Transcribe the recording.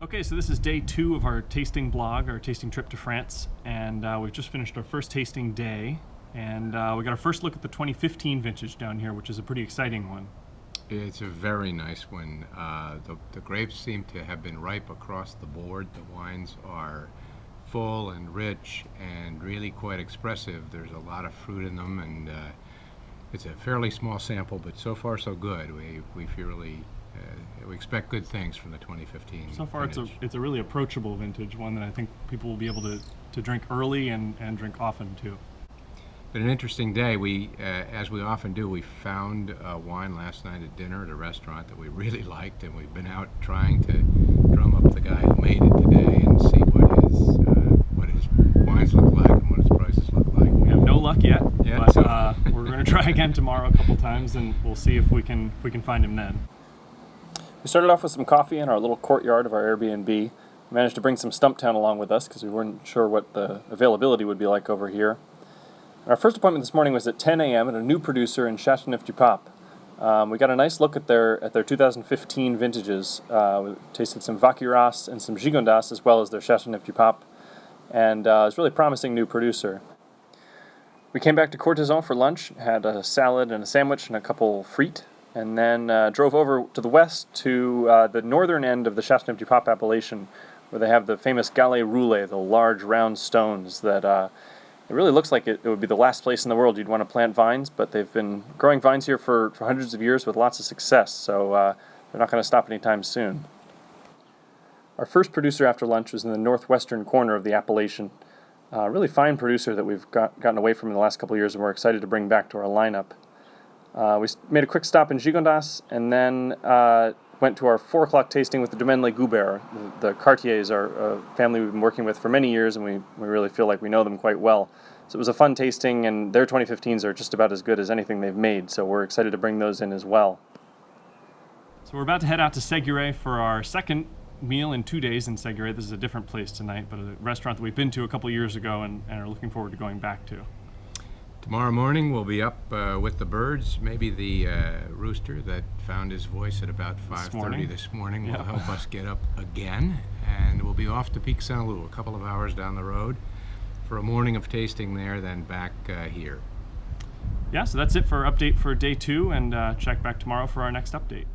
Okay, so this is day 2 of our tasting blog, our tasting trip to France, and we've just finished our first tasting day, and we got our first look at the 2015 vintage down here, which is a pretty exciting one. It's a very nice one. The grapes seem to have been ripe across the board. The wines are full and rich and really quite expressive. There's a lot of fruit in them, and it's a fairly small sample, but so far so good. We feel really we expect good things from the 2015 So far vintage. it's a really approachable vintage, one that I think people will be able to drink early and drink often too. Been an interesting day. We, as we often do, we found wine last night at dinner at a restaurant that we really liked, and we've been out trying to drum up the guy who made it today and see what his wines look like and what his prices look like. We have no luck yet, Yeah, but so we're going to try again tomorrow a couple times, and we'll see if we can find him then. We started off with some coffee in our little courtyard of our Airbnb. We managed to bring some Stumptown along with us because we weren't sure what the availability would be like over here. And our first appointment this morning was at 10 a.m. at a new producer in Châteauneuf-du-Pape. We got a nice look at their 2015 vintages. We tasted some Vacqueyras and some Gigondas as well as their Châteauneuf-du-Pape, and it's a really promising new producer. We came back to Courtizan for lunch, had a salad and a sandwich and a couple frites, and then drove over to the west to the northern end of the Châteauneuf-du-Pape appellation, where they have the famous Galets Roulés, the large round stones that it really looks like it would be the last place in the world you'd want to plant vines, but they've been growing vines here for hundreds of years with lots of success, so they're not going to stop anytime soon. Our first producer after lunch was in the northwestern corner of the appellation. A really fine producer that we've gotten away from in the last couple of years, and we're excited to bring back to our lineup. We made a quick stop in Gigondas, and then went to our 4 o'clock tasting with the Domaine Les Goubert. The Cartiers are a family we've been working with for many years, and we really feel like we know them quite well. So it was a fun tasting, and their 2015s are just about as good as anything they've made, so we're excited to bring those in as well. So we're about to head out to Séguret for our second meal in 2 days in Séguret. This is a different place tonight, but a restaurant that we've been to a couple years ago and are looking forward to going back to. tomorrow morning we'll be up with the birds. Maybe the rooster that found his voice at about 5:30 this morning will help us get up again, and we'll be off to Pic Saint-Loup, a couple of hours down the road, for a morning of tasting there, then back here. Yeah, so that's it for our update for day 2, and check back tomorrow for our next update.